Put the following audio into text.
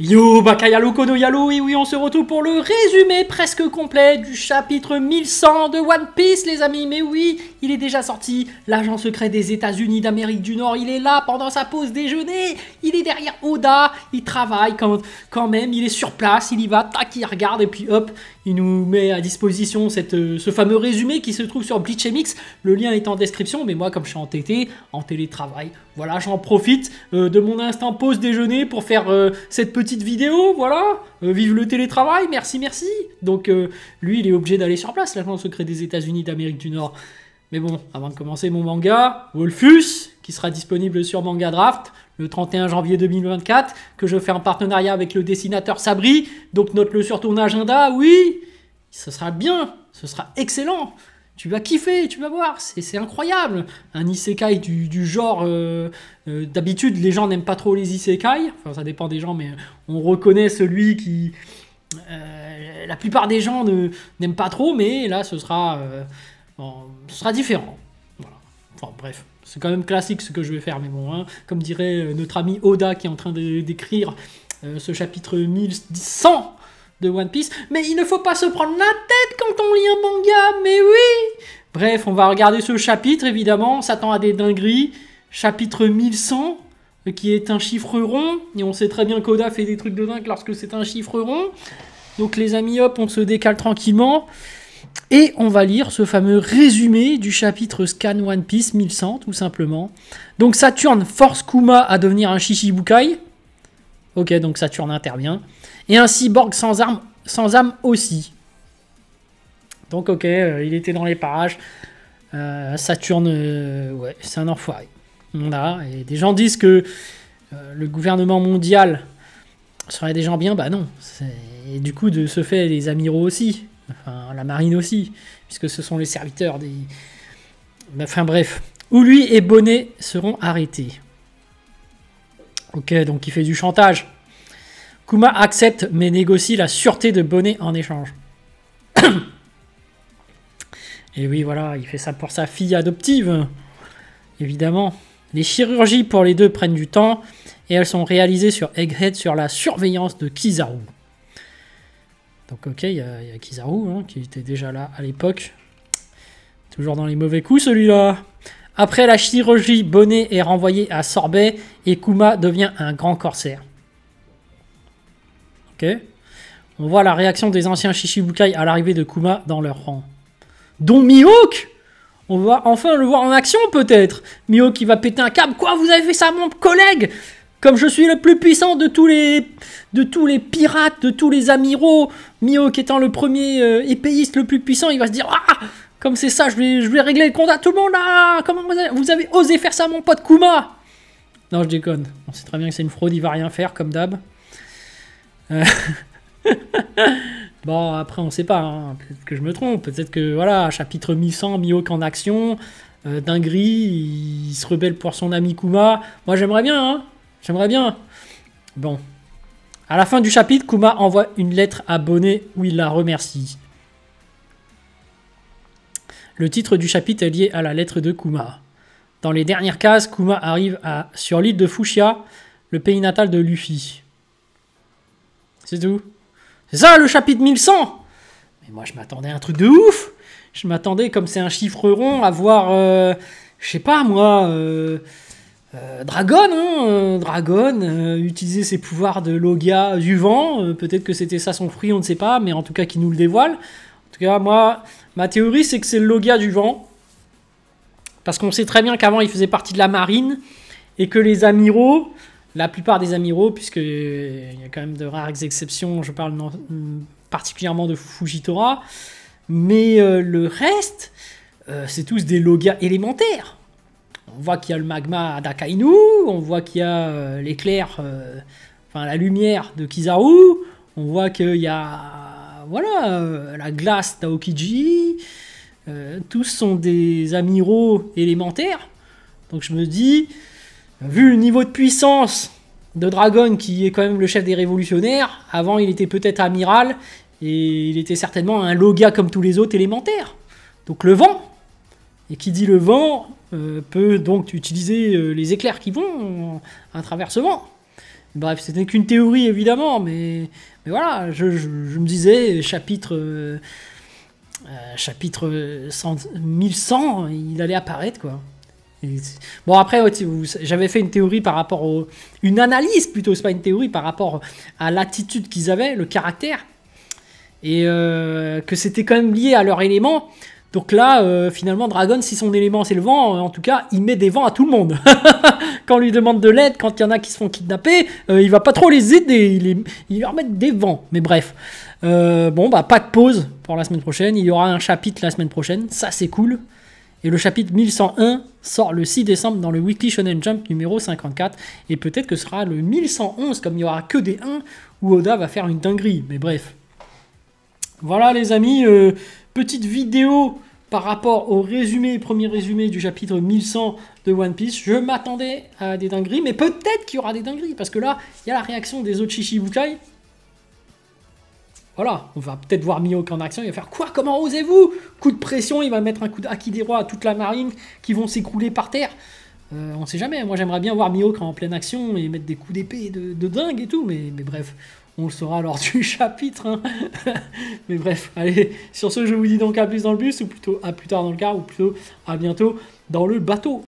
Yo, Bakayalo Kono Yalo, et oui, on se retrouve pour le résumé presque complet du chapitre 1100 de One Piece, les amis. Mais oui, il est déjà sorti. L'agent secret des États-Unis d'Amérique du Nord, il est là pendant sa pause déjeuner. Il est derrière Oda, il travaille quand même, il est sur place, il y va, tac, il regarde, et puis hop, il nous met à disposition ce fameux résumé qui se trouve sur Bleach MX. Le lien est en description, mais moi, comme je suis en TT, en télétravail, voilà, j'en profite de mon instant pause déjeuner pour faire cette petite vidéo, voilà. Vive le télétravail, merci, merci. Donc, lui, il est obligé d'aller sur place, l'agent secret des États-Unis d'Amérique du Nord. Mais bon, avant de commencer mon manga, Wolfus, qui sera disponible sur Manga Draft le 31 janvier 2024, que je fais en partenariat avec le dessinateur Sabri. Donc note-le sur ton agenda, oui, ce sera bien, ce sera excellent. Tu vas kiffer, tu vas voir, c'est incroyable. Un isekai du genre, d'habitude les gens n'aiment pas trop les isekai, enfin ça dépend des gens, mais on reconnaît celui qui... la plupart des gens n'aiment pas trop, mais là ce sera différent. Voilà. Enfin bref, c'est quand même classique ce que je vais faire, mais bon, hein, comme dirait notre ami Oda qui est en train d'écrire ce chapitre 1100 de One Piece, mais il ne faut pas se prendre la tête quand on lit un manga, mais oui. Bref, on va regarder ce chapitre, évidemment, on s'attend à des dingueries. Chapitre 1100, qui est un chiffre rond, et on sait très bien qu'Oda fait des trucs de dingue lorsque c'est un chiffre rond. Donc les amis, hop, on se décale tranquillement, et on va lire ce fameux résumé du chapitre Scan One Piece 1100, tout simplement. Donc Saturne force Kuma à devenir un Shichibukai. Ok, donc Saturne intervient. Et un cyborg sans âme aussi. Donc ok, il était dans les parages. Saturne, ouais, c'est un enfoiré. Voilà, et des gens disent que le gouvernement mondial serait des gens bien. Bah non. Et du coup, de ce fait, les amiraux aussi. Enfin, la marine aussi. Puisque ce sont les serviteurs des... Enfin bref. Où lui et Bonnet seront arrêtés. Ok, donc il fait du chantage. Kuma accepte mais négocie la sûreté de Bonnet en échange. Et oui, voilà, il fait ça pour sa fille adoptive. Évidemment. Les chirurgies pour les deux prennent du temps et elles sont réalisées sur Egghead sur la surveillance de Kizaru. Donc ok, il y a Kizaru hein, qui était déjà là à l'époque. Toujours dans les mauvais coups celui-là. Après la chirurgie, Bonnet est renvoyé à Sorbet et Kuma devient un grand corsaire. Ok. On voit la réaction des anciens Shichibukai à l'arrivée de Kuma dans leur rang. Dont Mihawk. On va enfin le voir en action peut-être. Mihawk qui va péter un câble. Quoi, vous avez fait ça à mon collègue? Comme je suis le plus puissant de tous les pirates, de tous les amiraux, Mihawk étant le premier épéiste le plus puissant, il va se dire « Ah, comme c'est ça, je vais régler le compte à tout le monde là. Comment vous avez osé faire ça à mon pote Kuma ?» Non, je déconne. On sait très bien que c'est une fraude, il va rien faire comme d'hab. Bon, après, on sait pas. Hein. Peut-être que je me trompe. Peut-être que, voilà, chapitre 1100, Mihawk en action. Dinguerie, il se rebelle pour son ami Kuma. Moi, j'aimerais bien, hein. J'aimerais bien. Bon. À la fin du chapitre, Kuma envoie une lettre à Bonnet où il la remercie. Le titre du chapitre est lié à la lettre de Kuma. Dans les dernières cases, Kuma arrive sur l'île de Fushia, le pays natal de Luffy. C'est tout. C'est ça le chapitre 1100. Mais moi je m'attendais à un truc de ouf. Je m'attendais, comme c'est un chiffre rond, à voir, je sais pas moi, Dragon, hein, Dragon, utiliser ses pouvoirs de Logia du vent. Peut-être que c'était ça son fruit, on ne sait pas, mais en tout cas qui nous le dévoile. En tout cas, moi, ma théorie c'est que c'est le Logia du vent. Parce qu'on sait très bien qu'avant il faisait partie de la marine et que les amiraux... La plupart des amiraux, puisqu'il y a quand même de rares exceptions, je parle particulièrement de Fujitora, mais le reste, c'est tous des Logia élémentaires. On voit qu'il y a le magma d'Akainu, on voit qu'il y a l'éclair, enfin la lumière de Kizaru, on voit qu'il y a voilà, la glace d'Aokiji, tous sont des amiraux élémentaires. Donc je me dis... Vu le niveau de puissance de Dragon, qui est quand même le chef des révolutionnaires, avant il était peut-être amiral, et il était certainement un Logia comme tous les autres élémentaires. Donc le vent, et qui dit le vent, peut donc utiliser les éclairs qui vont à travers ce vent. Bref, c'était qu'une théorie évidemment, mais voilà, je me disais, chapitre 1100, il allait apparaître quoi. Bon après, j'avais fait une théorie par rapport une analyse plutôt, c'est pas une théorie, par rapport à l'attitude qu'ils avaient, le caractère, et que c'était quand même lié à leur élément. Donc là, finalement, Dragon, si son élément c'est le vent, en tout cas, il met des vents à tout le monde. Quand on lui demande de l'aide, quand il y en a qui se font kidnapper, il va pas trop les aider, il leur met des vents. Mais bref, bon bah pas de pause pour la semaine prochaine, il y aura un chapitre la semaine prochaine, ça c'est cool. Et le chapitre 1101 sort le 6 décembre dans le Weekly Shonen Jump numéro 54. Et peut-être que ce sera le 1111, comme il n'y aura que des 1, où Oda va faire une dinguerie. Mais bref. Voilà les amis, petite vidéo par rapport au premier résumé du chapitre 1100 de One Piece. Je m'attendais à des dingueries, mais peut-être qu'il y aura des dingueries. Parce que là, il y a la réaction des autres Shichibukai. Voilà, on va peut-être voir Mihawk en action, il va faire quoi? Comment osez-vous? Coup de pression, il va mettre un coup d'Haki des Rois à toute la marine qui vont s'écrouler par terre. On sait jamais, moi j'aimerais bien voir Mihawk en pleine action et mettre des coups d'épée de dingue et tout, mais bref, on le saura lors du chapitre. Hein. Mais bref, allez, sur ce je vous dis donc à plus dans le bus, ou plutôt à plus tard dans le car, ou plutôt à bientôt dans le bateau.